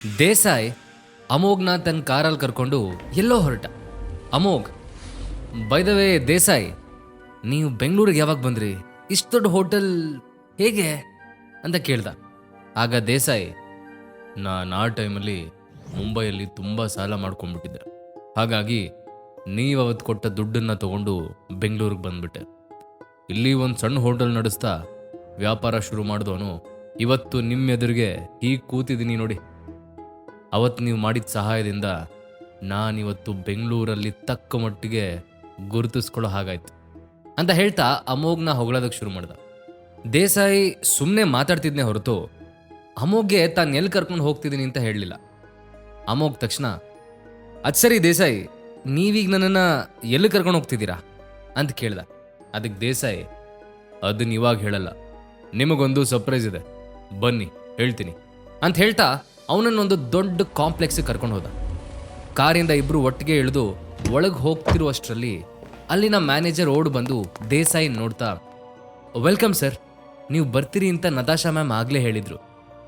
ದೇಸಾಯಿ ಅಮೋಘ್ನ ತನ್ನ ಕಾರಲ್ಲಿ ಕರ್ಕೊಂಡು ಎಲ್ಲೋ ಹೊರಟ. Amogh, by the way Desai, ನೀವು ಬೆಂಗಳೂರಿಗೆ ಯಾವಾಗ ಬಂದ್ರಿ? ಇಷ್ಟು ದೊಡ್ಡ ಹೋಟೆಲ್ ಹೇಗೆ ಅಂತ ಕೇಳ್ದ. ಆಗ ದೇಸಾಯಿ, ನಾನು ಆ ಟೈಮಲ್ಲಿ ಮುಂಬೈಯಲ್ಲಿ ತುಂಬ ಸಾಲ ಮಾಡ್ಕೊಂಡ್ಬಿಟ್ಟಿದ್ದೆ, ಹಾಗಾಗಿ ನೀವು ಅವತ್ತು ಕೊಟ್ಟ ದುಡ್ಡನ್ನು ತಗೊಂಡು ಬೆಂಗಳೂರಿಗೆ ಬಂದ್ಬಿಟ್ಟೆ. ಇಲ್ಲಿ ಒಂದು ಸಣ್ಣ ಹೋಟೆಲ್ ನಡೆಸ್ತಾ ವ್ಯಾಪಾರ ಶುರು ಮಾಡಿದವನು ಇವತ್ತು ನಿಮ್ಮ ಎದುರಿಗೆ ಹೀಗೆ ಕೂತಿದ್ದೀನಿ ನೋಡಿ. ಅವತ್ತು ನೀವು ಮಾಡಿದ ಸಹಾಯದಿಂದ ನಾನಿವತ್ತು ಬೆಂಗಳೂರಲ್ಲಿ ತಕ್ಕ ಮಟ್ಟಿಗೆ ಗುರುತಿಸ್ಕೊಳ್ಳೋ ಹಾಗಾಯ್ತು ಅಂತ ಹೇಳ್ತಾ ಅಮೋಘ್ನ ಹೊಗಳೋದಕ್ಕೆ ಶುರು ಮಾಡ್ದ. ದೇಸಾಯಿ ಸುಮ್ಮನೆ ಮಾತಾಡ್ತಿದ್ನೇ ಹೊರತು ಅಮೋಘ್ಗೆ ತಾನು ಎಲ್ಲಿ ಕರ್ಕೊಂಡು ಹೋಗ್ತಿದ್ದೀನಿ ಅಂತ ಹೇಳಲಿಲ್ಲ. ಅಮೋಘ್ ತಕ್ಷಣ, ಅದು ಸರಿ ದೇಸಾಯಿ, ನೀವೀಗ ನನ್ನನ್ನು ಎಲ್ಲಿ ಕರ್ಕೊಂಡು ಹೋಗ್ತಿದ್ದೀರಾ ಅಂತ ಕೇಳ್ದ. ಅದಕ್ಕೆ ದೇಸಾಯಿ, ಅದನ್ನ ಇವಾಗ ಹೇಳಲ್ಲ, ನಿಮಗೊಂದು ಸರ್ಪ್ರೈಸ್ ಇದೆ, ಬನ್ನಿ ಹೇಳ್ತೀನಿ ಅಂತ ಹೇಳ್ತಾ ಅವನನ್ನೊಂದು ದೊಡ್ಡ ಕಾಂಪ್ಲೆಕ್ಸಿಗೆ ಕರ್ಕೊಂಡು ಹೋದ. ಕಾರಿಂದ ಇಬ್ಬರು ಒಟ್ಟಿಗೆ ಇಳಿದು ಒಳಗೆ ಹೋಗ್ತಿರುವಷ್ಟರಲ್ಲಿ ಅಲ್ಲಿನ ಮ್ಯಾನೇಜರ್ ಓಡ್ ಬಂದು ದೇಸಾಯಿ ನೋಡ್ತಾ, ವೆಲ್ಕಮ್ ಸರ್, ನೀವು ಬರ್ತೀರಿ ಅಂತ ನತಾಶಾ ಮ್ಯಾಮ್ ಆಗಲೇ ಹೇಳಿದರು.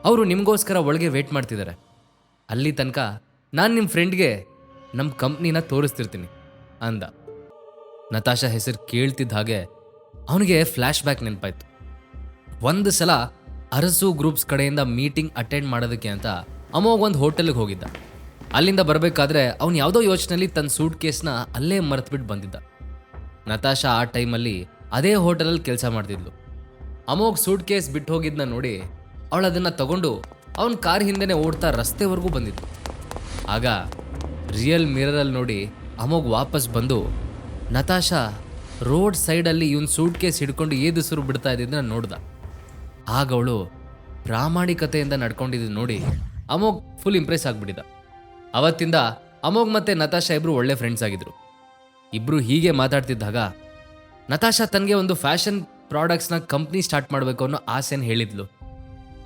ಅವರು ನಿಮಗೋಸ್ಕರ ಒಳಗೆ ವೇಟ್ ಮಾಡ್ತಿದ್ದಾರೆ. ಅಲ್ಲಿ ತನಕ ನಾನು ನಿಮ್ಮ ಫ್ರೆಂಡ್ಗೆ ನಮ್ಮ ಕಂಪ್ನಿನ ತೋರಿಸ್ತಿರ್ತೀನಿ ಅಂದ. ನತಾಶಾ ಹೆಸರು ಕೇಳ್ತಿದ್ದ ಹಾಗೆ ಅವನಿಗೆ ಫ್ಲ್ಯಾಶ್ ಬ್ಯಾಕ್ ನೆನಪಾಯ್ತು. ಒಂದು ಸಲ ಅರಸು ಗ್ರೂಪ್ಸ್ ಕಡೆಯಿಂದ ಮೀಟಿಂಗ್ ಅಟೆಂಡ್ ಮಾಡೋದಕ್ಕೆ ಅಂತ ಅಮೋಘ್ ಒಂದು ಹೋಟೆಲ್ಗೆ ಹೋಗಿದ್ದ. ಅಲ್ಲಿಂದ ಬರಬೇಕಾದ್ರೆ ಅವನು ಯಾವುದೋ ಯೋಚನೆಯಲ್ಲಿ ತನ್ನ ಸೂಟ್ ಕೇಸ್ನ ಅಲ್ಲೇ ಮರೆತುಬಿಟ್ಟು ಬಂದಿದ್ದ. ನತಾಶಾ ಆ ಟೈಮಲ್ಲಿ ಅದೇ ಹೋಟೆಲಲ್ಲಿ ಕೆಲಸ ಮಾಡ್ತಿದ್ಲು. ಅಮೋಘ್ ಸೂಟ್ ಕೇಸ್ ಬಿಟ್ಟು ಹೋಗಿದ್ನ ನೋಡಿ ಅವಳು ಅದನ್ನು ತಗೊಂಡು ಅವನ ಕಾರ್ ಹಿಂದೆನೇ ಓಡ್ತಾ ರಸ್ತೆವರೆಗೂ ಬಂದಿದ್ಲು. ಆಗ ರಿಯಲ್ ಮಿರರಲ್ಲಿ ನೋಡಿ ಅಮೋಘ್ ವಾಪಸ್ ಬಂದು ನತಾಶಾ ರೋಡ್ ಸೈಡಲ್ಲಿ ಇವನ್ ಸೂಟ್ ಕೇಸ್ ಹಿಡ್ಕೊಂಡು ಏದುಸಿರು ಬಿಡ್ತಾ ಇದ್ದಿದ್ದನ್ನ ನೋಡ್ದ. ಆಗ ಅವಳು ಪ್ರಾಮಾಣಿಕತೆಯಿಂದ ನಡ್ಕೊಂಡಿದ್ದು ನೋಡಿ ಅಮೋಘ್ ಫುಲ್ ಇಂಪ್ರೆಸ್ ಆಗಿಬಿಟ್ಟಿದ್ದ. ಅವತ್ತಿಂದ ಅಮೋಘ್ ಮತ್ತು ನತಾಶಾ ಇಬ್ಬರು ಒಳ್ಳೆ ಫ್ರೆಂಡ್ಸ್ ಆಗಿದ್ರು. ಇಬ್ಬರು ಹೀಗೆ ಮಾತಾಡ್ತಿದ್ದಾಗ ನತಾಶಾ ತನಗೆ ಒಂದು ಫ್ಯಾಷನ್ ಪ್ರಾಡಕ್ಟ್ಸ್ನ ಕಂಪ್ನಿ ಸ್ಟಾರ್ಟ್ ಮಾಡಬೇಕು ಅನ್ನೋ ಆಸೆನ ಹೇಳಿದ್ಲು.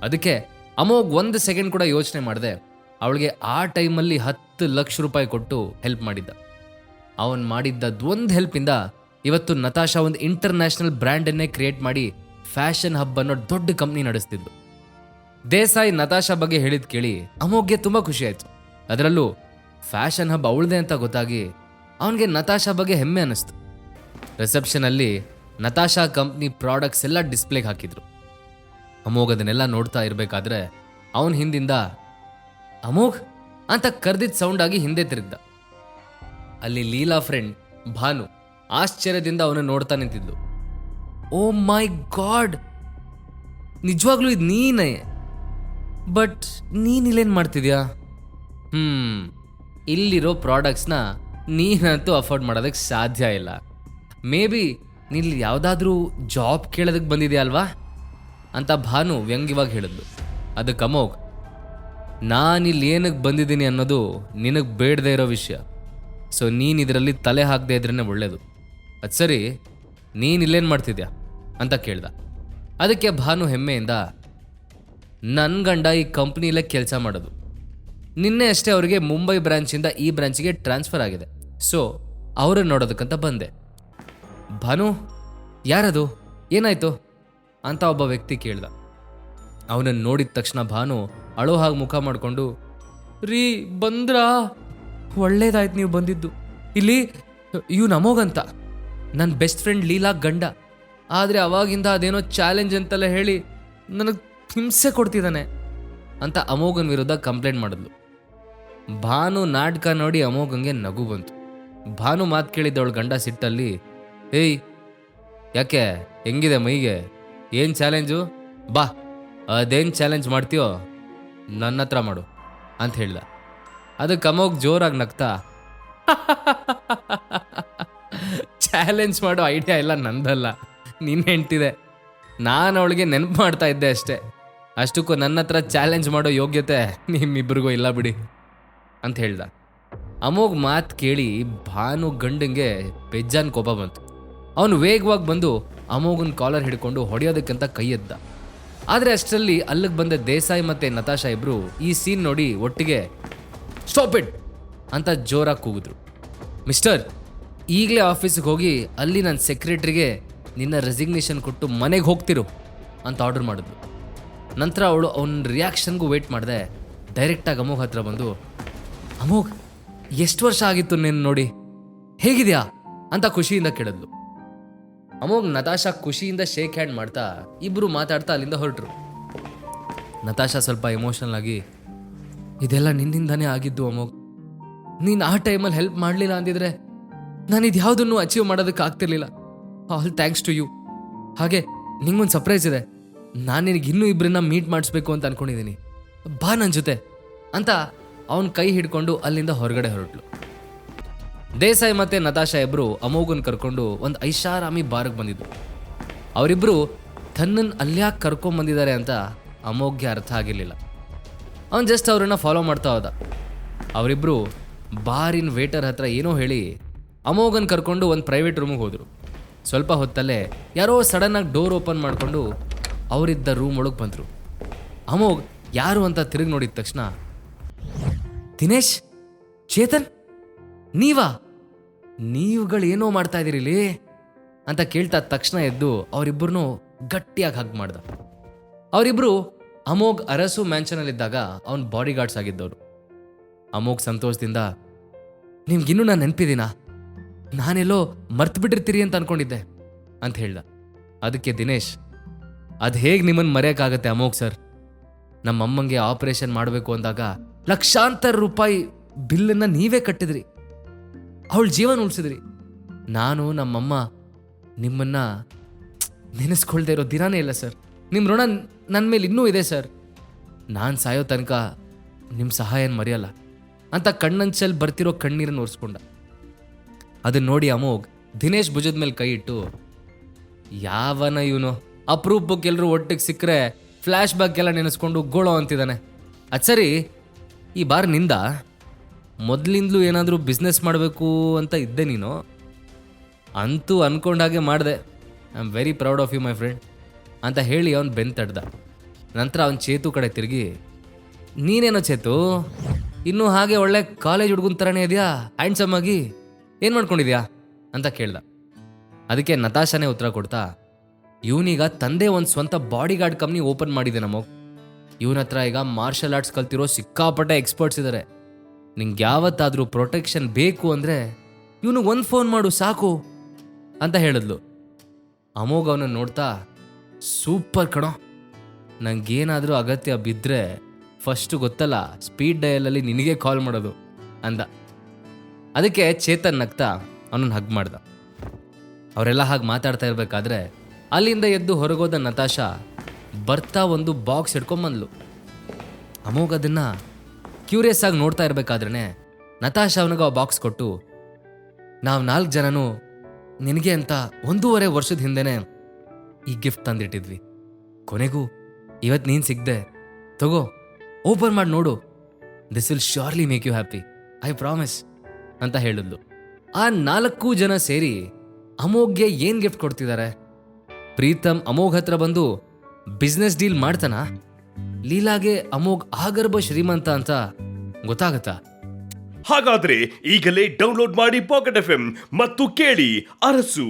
ಅದಕ್ಕೆ ಅಮೋಘ್ 1 ಸೆಕೆಂಡ್ ಕೂಡ ಯೋಚನೆ ಮಾಡಿದೆ ಅವಳಿಗೆ ಆ ಟೈಮಲ್ಲಿ 10 ಲಕ್ಷ ರೂಪಾಯಿ ಕೊಟ್ಟು ಹೆಲ್ಪ್ ಮಾಡಿದ್ದ. ಅವನು ಮಾಡಿದ್ದೊಂದು ಹೆಲ್ಪಿಂದ ಇವತ್ತು ನತಾಶಾ ಒಂದು ಇಂಟರ್ನ್ಯಾಷನಲ್ ಬ್ರ್ಯಾಂಡನ್ನೇ ಕ್ರಿಯೇಟ್ ಮಾಡಿ ಫ್ಯಾಷನ್ ಹಬ್ ಅನ್ನೋ ದೊಡ್ಡ ಕಂಪ್ನಿ ನಡೆಸ್ತಿದ್ದು. ದೇಸಾಯಿ ನತಾಶಾ ಬಗ್ಗೆ ಹೇಳಿದ್ ಕೇಳಿ ಅಮೋಘ್ಗೆ ತುಂಬ ಖುಷಿ ಆಯಿತು. ಅದರಲ್ಲೂ ಫ್ಯಾಷನ್ ಹಬ್ ಅವಳದೆ ಅಂತ ಗೊತ್ತಾಗಿ ಅವನಿಗೆ ನತಾಶಾ ಬಗ್ಗೆ ಹೆಮ್ಮೆ ಅನ್ನಿಸ್ತು. ರಿಸೆಪ್ಷನಲ್ಲಿ ನತಾಶಾ ಕಂಪ್ನಿ ಪ್ರಾಡಕ್ಟ್ಸ್ ಎಲ್ಲ ಡಿಸ್ಪ್ಲೇಗೆ ಹಾಕಿದ್ರು. ಅಮೋಘ್ ಅದನ್ನೆಲ್ಲ ನೋಡ್ತಾ ಇರಬೇಕಾದ್ರೆ ಅವನ ಹಿಂದಿಂದ ಅಮೋಘ್ ಅಂತ ಕರೆದಿದ್ದ ಸೌಂಡ್ ಆಗಿ ಹಿಂದೆ ತಿರುಗ್ದ. ಅಲ್ಲಿ ಲೀಲಾ ಫ್ರೆಂಡ್ ಭಾನು ಆಶ್ಚರ್ಯದಿಂದ ಅವನು ನೋಡ್ತಾ ನಿಂತಿದ್ಲು. ಓ ಮೈ ಗಾಡ್, ನಿಜವಾಗ್ಲೂ ಇದು ನೀನೇ? ಬಟ್ ನೀನಿಲ್ಲೇನು ಮಾಡ್ತಿದ್ಯಾ? ಇಲ್ಲಿರೋ ಪ್ರಾಡಕ್ಟ್ಸ್ನ ನೀನಂತೂ ಅಫೋರ್ಡ್ ಮಾಡೋದಕ್ಕೆ ಸಾಧ್ಯ ಇಲ್ಲ. ಮೇ ಬಿ ನೀನು ಯಾವುದಾದ್ರೂ ಜಾಬ್ ಕೇಳೋದಕ್ಕೆ ಬಂದಿದೆಯಾ ಅಲ್ವಾ ಅಂತ ಭಾನು ವ್ಯಂಗ್ಯವಾಗಿ ಹೇಳಿದ್ಲು. ಅದಕ್ಕೆ ಅಮೋಘ್, ನಾನಿಲ್ಲಿ ಏನಕ್ಕೆ ಬಂದಿದ್ದೀನಿ ಅನ್ನೋದು ನಿನಗೆ ಬೇಡದೇ ಇರೋ ವಿಷಯ. ಸೊ ನೀನು ಇದರಲ್ಲಿ ತಲೆ ಹಾಕದೇ ಇದ್ರೇ ಒಳ್ಳೇದು. ಅದು ಸರಿ, ನೀನು ಇಲ್ಲೇನು ಮಾಡ್ತಿದ್ಯಾ ಅಂತ ಕೇಳ್ದ. ಅದಕ್ಕೆ ಭಾನು ಹೆಮ್ಮೆಯಿಂದ, ನನ್ನ ಗಂಡ ಈ ಕಂಪ್ನಿಲೇ ಕೆಲಸ ಮಾಡೋದು. ನಿನ್ನೆ ಅಷ್ಟೇ ಅವರಿಗೆ ಮುಂಬೈ ಬ್ರಾಂಚಿಂದ ಈ ಬ್ರಾಂಚಿಗೆ ಟ್ರಾನ್ಸ್ಫರ್ ಆಗಿದೆ. ಸೊ ಅವ್ರನ್ನ ನೋಡೋದಕ್ಕಂತ ಬಂದೆ. ಭಾನು, ಯಾರದು, ಏನಾಯ್ತು ಅಂತ ಒಬ್ಬ ವ್ಯಕ್ತಿ ಕೇಳ್ದ. ಅವನನ್ನು ನೋಡಿದ ತಕ್ಷಣ ಭಾನು ಅಳೋ ಹಾಗೆ ಮುಖ ಮಾಡಿಕೊಂಡು, ರೀ ಬಂದ್ರಾ? ಒಳ್ಳೇದಾಯ್ತು ನೀವು ಬಂದಿದ್ದು. ಇಲ್ಲಿ ಇವ್ನು ಅಮೋಘ್ ಅಂತ ನನ್ನ ಬೆಸ್ಟ್ ಫ್ರೆಂಡ್ ಲೀಲಾ ಗಂಡ. ಆದರೆ ಅವಾಗಿಂದ ಅದೇನೋ ಚಾಲೆಂಜ್ ಅಂತೆಲ್ಲ ಹೇಳಿ ನನಗೆ ಹಿಂಸೆ ಕೊಡ್ತಿದ್ದಾನೆ ಅಂತ ಅಮೋಘನ್ ವಿರುದ್ಧ ಕಂಪ್ಲೇಂಟ್ ಮಾಡಿದ್ಲು. ಭಾನು ನಾಟಕ ನೋಡಿ ಅಮೋಘಂಗೆ ನಗು ಬಂತು. ಭಾನು ಮಾತು ಕೇಳಿದ್ದವಳು ಗಂಡ ಸಿಟ್ಟಲ್ಲಿ, ಏಯ್ ಯಾಕೆ, ಹೆಂಗಿದೆ ಮೈಗೆ, ಏನು ಚಾಲೆಂಜು, ಬಾ ಅದೇನು ಚಾಲೆಂಜ್ ಮಾಡ್ತೀಯೋ ನನ್ನ ಹತ್ರ ಮಾಡು ಅಂತ ಹೇಳ್ದ. ಅದಕ್ಕೆ ಅಮೋಘ್ ಜೋರಾಗಿ ನಗ್ತಾ, ಚಾಲೆಂಜ್ ಮಾಡೋ ಐಡಿಯಾ ಎಲ್ಲ ನಂದಲ್ಲ, ನಿನ್ನ ಹೆಂಡ್ತಿದೆ. ನಾನು ಅವಳಿಗೆ ನೆನಪು ಮಾಡ್ತಾ ಇದ್ದೆ ಅಷ್ಟೇ. ಅಷ್ಟಕ್ಕೂ ನನ್ನ ಹತ್ರ ಚಾಲೆಂಜ್ ಮಾಡೋ ಯೋಗ್ಯತೆ ನಿಮ್ಮಿಬ್ಬರಿಗೂ ಇಲ್ಲ ಬಿಡಿ ಅಂತ ಹೇಳ್ದ. ಅಮೋಘ್ ಮಾತು ಕೇಳಿ ಭಾನು ಗಂಡಂಗೆ ಬೆಜ್ಜಾನ್ ಕೋಪ ಬಂತು. ಅವನು ವೇಗವಾಗಿ ಬಂದು ಅಮೋಘನ್ ಕಾಲರ್ ಹಿಡ್ಕೊಂಡು ಹೊಡೆಯೋದಕ್ಕಂತ ಕೈ ಎದ್ದ. ಆದರೆ ಅಷ್ಟರಲ್ಲಿ ಅಲ್ಲಿಗೆ ಬಂದ ದೇಸಾಯಿ ಮತ್ತು ನತಾಶಾ ಇಬ್ಬರು ಈ ಸೀನ್ ನೋಡಿ ಒಟ್ಟಿಗೆ ಸ್ಟಾಪ್ ಇಟ್ ಅಂತ ಜೋರಾಗಿ ಕೂಗಿದ್ರು. ಮಿಸ್ಟರ್, ಈಗಲೇ ಆಫೀಸಿಗೆ ಹೋಗಿ ಅಲ್ಲಿ ನನ್ನ ಸೆಕ್ರೆಟ್ರಿಗೆ ನಿನ್ನ ರೆಸಿಗ್ನೇಷನ್ ಕೊಟ್ಟು ಮನೆಗೆ ಹೋಗ್ತಿರು ಅಂತ ಆರ್ಡರ್ ಮಾಡಿದ್ಲು. ನಂತರ ಅವಳು ಅವನ ರಿಯಾಕ್ಷನ್ಗೂ ವೇಟ್ ಮಾಡಿದೆ ಡೈರೆಕ್ಟಾಗಿ ಅಮೋಘ್ ಹತ್ರ ಬಂದು, ಅಮೋಘ್ ಎಷ್ಟು ವರ್ಷ ಆಗಿತ್ತು ನೀನು ನೋಡಿ, ಹೇಗಿದ್ಯಾ ಅಂತ ಖುಷಿಯಿಂದ ಕೇಳಿದ್ಲು. ಅಮೋಘ್ ನತಾಶಾ ಖುಷಿಯಿಂದ ಶೇಕ್ ಹ್ಯಾಂಡ್ ಮಾಡ್ತಾ ಇಬ್ಬರು ಮಾತಾಡ್ತಾ ಅಲ್ಲಿಂದ ಹೊರಟರು. ನತಾಶಾ ಸ್ವಲ್ಪ ಎಮೋಷನಲ್ ಆಗಿ, ಇದೆಲ್ಲ ನಿನ್ನಿಂದಾನೇ ಆಗಿದ್ದು ಅಮೋಘ್, ನೀನು ಆ ಟೈಮಲ್ಲಿ ಹೆಲ್ಪ್ ಮಾಡಲಿಲ್ಲ ಅಂದಿದ್ರೆ ನಾನು ಇದು ಯಾವುದನ್ನು ಅಚೀವ್ ಮಾಡೋದಕ್ಕೆ ಆಗ್ತಿರ್ಲಿಲ್ಲ. All thanks to you. ಹಾಗೆ ನಿಂಗೊಂದು ಸರ್ಪ್ರೈಸ್ ಇದೆ, ನಾನು ನಿನಗೆ ಇನ್ನೂ ಇಬ್ಬರನ್ನ ಮೀಟ್ ಮಾಡಿಸ್ಬೇಕು ಅಂತ ಅನ್ಕೊಂಡಿದ್ದೀನಿ, ಬಾ ನನ್ನ ಜೊತೆ ಅಂತ ಅವನ ಕೈ ಹಿಡ್ಕೊಂಡು ಅಲ್ಲಿಂದ ಹೊರಗಡೆ ಹೊರಟ್ಲು. ದೇಸಾಯಿ ಮತ್ತು ನತಾಶಾ ಇಬ್ಬರು ಅಮೋಘನ್ ಕರ್ಕೊಂಡು ಒಂದು ಐಷಾರಾಮಿ ಬಾರ್ಗೆ ಬಂದಿದ್ರು. ಅವರಿಬ್ಬರು ತನ್ನನ್ನು ಅಲ್ಯಾಕೆ ಕರ್ಕೊಂಬಂದಿದ್ದಾರೆ ಅಂತ ಅಮೋಘ್ಗೆ ಅರ್ಥ ಆಗಿರಲಿಲ್ಲ. ಅವನು ಜಸ್ಟ್ ಅವ್ರನ್ನ ಫಾಲೋ ಮಾಡ್ತಾ ಹೋದ. ಅವರಿಬ್ಬರು ಬಾರಿನ ವೇಟರ್ ಹತ್ರ ಏನೋ ಹೇಳಿ ಅಮೋಘನ್ ಕರ್ಕೊಂಡು ಒಂದು ಪ್ರೈವೇಟ್ ರೂಮಿಗೆ ಹೋದರು. ಸ್ವಲ್ಪ ಹೊತ್ತಲ್ಲೇ ಯಾರೋ ಸಡನ್ನಾಗಿ ಡೋರ್ ಓಪನ್ ಮಾಡಿಕೊಂಡು ಅವರಿದ್ದ ರೂಮ್ ಒಳಗೆ ಬಂದರು. ಅಮೋಘ್ ಯಾರು ಅಂತ ತಿರುಗಿ ನೋಡಿದ ತಕ್ಷಣ, ದಿನೇಶ್, ಚೇತನ್, ನೀವುಗಳೇನೋ ಮಾಡ್ತಾ ಇದ್ದೀರಿ ಇಲ್ಲಿ ಅಂತ ಕೇಳ್ತಾ ತಕ್ಷಣ ಎದ್ದು ಅವರಿಬ್ಬರನ್ನೂ ಗಟ್ಟಿಯಾಗಿ ಹಗ್ ಮಾಡ್ದ. ಅವರಿಬ್ಬರು ಅಮೋಘ್ ಅರಸು ಮ್ಯಾನ್ಷನಲ್ಲಿದ್ದಾಗ ಅವನ ಬಾಡಿ ಗಾರ್ಡ್ಸ್ ಆಗಿದ್ದವರು. ಅಮೋಘ್ ಸಂತೋಷದಿಂದ, ನಿಮ್ಗಿನ್ನೂ ನಾನು ನೆನಪಿದ್ದೀನಾ, ನಾನೆಲ್ಲೋ ಮರ್ತು ಬಿಟ್ಟಿರ್ತೀರಿ ಅಂತ ಅನ್ಕೊಂಡಿದ್ದೆ ಅಂತ ಹೇಳ್ದ. ಅದಕ್ಕೆ ದಿನೇಶ್, ಅದು ಹೇಗೆ ನಿಮ್ಮನ್ನು ಮರೆಯೋಕ್ಕಾಗತ್ತೆ ಅಮೋಘ್ ಸರ್, ನಮ್ಮಮ್ಮಂಗೆ ಆಪರೇಷನ್ ಮಾಡಬೇಕು ಅಂದಾಗ ಲಕ್ಷಾಂತರ ರೂಪಾಯಿ ಬಿಲ್ಲನ್ನು ನೀವೇ ಕಟ್ಟಿದ್ರಿ, ಅವಳ ಜೀವನ ಉಳಿಸಿದ್ರಿ. ನಾನು ನಮ್ಮಮ್ಮ ನಿಮ್ಮನ್ನು ನೆನೆಸ್ಕೊಳ್ದೇ ಇರೋ ದಿನಾನೇ ಇಲ್ಲ ಸರ್. ನಿಮ್ಮ ಋಣ ನನ್ನ ಮೇಲೆ ಇನ್ನೂ ಇದೆ ಸರ್. ನಾನು ಸಾಯೋ ತನಕ ನಿಮ್ಮ ಸಹಾಯನ ಮರೆಯಲ್ಲ ಅಂತ ಕಣ್ಣಂಚಲ್ಲಿ ಬರ್ತಿರೋ ಕಣ್ಣೀರನ್ನು ಒರೆಸ್ಕೊಂಡ. ಅದನ್ನ ನೋಡಿ ಅಮೋಘ್ ದಿನೇಶ್ ಭುಜದ ಮೇಲೆ ಕೈ ಇಟ್ಟು, ಯಾವನ ಇವನು, ಅಪರೂಪಕ್ಕೆ ಎಲ್ಲರೂ ಒಟ್ಟಿಗೆ ಸಿಕ್ಕರೆ ಫ್ಲ್ಯಾಶ್ ಬ್ಯಾಕ್ ಎಲ್ಲ ನೆನೆಸ್ಕೊಂಡು ಗೋಳೋ ಅಂತಿದ್ದಾನೆ. ಅದು ಸರಿ, ಈ ಬಾರ್ ನಿಂದ ಮೊದಲಿಂದಲೂ ಏನಾದರೂ ಬಿಸ್ನೆಸ್ ಮಾಡಬೇಕು ಅಂತ ಇದ್ದೆ ನೀನು, ಅಂತೂ ಅಂದ್ಕೊಂಡಾಗೆ ಮಾಡಿದೆ. I am very proud of you my friend ಅಂತ ಹೇಳಿ ಅವನು ಬೆನ್ ತಡ್ದ. ನಂತರ ಅವನು ಚೇತು ಕಡೆ ತಿರುಗಿ, ನೀನೇನೋ ಚೇತು, ಇನ್ನೂ ಹಾಗೆ ಒಳ್ಳೆ ಕಾಲೇಜ್ ಹುಡುಗನ ಥರನೇ ಇದೆಯಾ, ಹ್ಯಾಂಡ್ಸಮ್ ಆಗಿ, ಏನು ಮಾಡ್ಕೊಂಡಿದ್ಯಾ ಅಂತ ಕೇಳ್ದ. ಅದಕ್ಕೆ ನತಾಶಾನೇ ಉತ್ತರ ಕೊಡ್ತಾ, ಇವನೀಗ ತಂದೆ ಒಂದು ಸ್ವಂತ ಬಾಡಿ ಗಾರ್ಡ್ ಕಂಪ್ನಿ ಓಪನ್ ಮಾಡಿದೆ ನಮಗ್. ಇವನ ಹತ್ರ ಈಗ ಮಾರ್ಷಲ್ ಆರ್ಟ್ಸ್ ಕಲ್ತಿರೋ ಸಿಕ್ಕಾಪಟ್ಟೆ ಎಕ್ಸ್ಪರ್ಟ್ಸ್ ಇದ್ದಾರೆ. ನಿಂಗೆ ಯಾವತ್ತಾದರೂ ಪ್ರೊಟೆಕ್ಷನ್ ಬೇಕು ಅಂದರೆ ಇವನಿಗೆ ಒಂದು ಫೋನ್ ಮಾಡು ಸಾಕು ಅಂತ ಹೇಳಿದ್ಲು. ಅಮೋಘ್ ಅವನನ್ನು ನೋಡ್ತಾ, ಸೂಪರ್ ಕಣೋ, ನಂಗೇನಾದರೂ ಅಗತ್ಯ ಬಿದ್ದರೆ ಫಸ್ಟು ಗೊತ್ತಲ್ಲ ಸ್ಪೀಡ್ ಡಯಲಲ್ಲಿ ನಿನಗೆ ಕಾಲ್ ಮಾಡೋದು ಅಂದ. ಅದಕ್ಕೆ ಚೇತನ್ ನಗ್ತಾ ಅವನನ್ನು ಹಗ್ ಮಾಡ್ದ. ಅವರೆಲ್ಲ ಹಾಗೆ ಮಾತಾಡ್ತಾ ಇರಬೇಕಾದ್ರೆ ಅಲ್ಲಿಂದ ಎದ್ದು ಹೊರಗೋದ ನತಾಶಾ ಬರ್ತಾ ಒಂದು ಬಾಕ್ಸ್ ಹಿಡ್ಕೊಂಬಂದ್ಲು. ಅಮೋಘ್ ಅದನ್ನು ಕ್ಯೂರಿಯಸ್ ಆಗಿ ನೋಡ್ತಾ ಇರಬೇಕಾದ್ರೆ ನತಾಶಾ ಅವನಿಗೆ ಆ ಬಾಕ್ಸ್ ಕೊಟ್ಟು, ನಾವು 4 ಜನನೂ ನಿನಗೆ ಅಂತ 1.5 ವರ್ಷದ ಹಿಂದೆನೇ ಈ ಗಿಫ್ಟ್ ತಂದಿಟ್ಟಿದ್ವಿ. ಕೊನೆಗೂ ಇವತ್ತು ನೀನು ಸಿಗ್ದೆ, ತಗೋ ಓಪನ್ ಮಾಡಿ ನೋಡು, this will surely make you happy, I promise ಅಂತ ಹೇಳಿದ್ಲು. ಆ 4 ಜನ ಸೇರಿ ಅಮೋಘ್ಗೆ ಏನು ಗಿಫ್ಟ್ ಕೊಡ್ತಿದ್ದಾರೆ? ಪ್ರೀತಮ್ ಅಮೋಘ್ ಹತ್ರ ಬಂದು ಬಿಸ್ನೆಸ್ ಡೀಲ್ ಮಾಡ್ತಾನ? ಲೀಲಾಗೆ ಅಮೋಘ್ ಆಗರ್ಭ ಶ್ರೀಮಂತ ಅಂತ ಗೊತ್ತಾಗತ್ತಾ? ಹಾಗಾದ್ರೆ ಈಗಲೇ ಡೌನ್ಲೋಡ್ ಮಾಡಿ ಪಾಕೆಟ್ FM ಮತ್ತು ಕೇಳಿ ಅರಸು.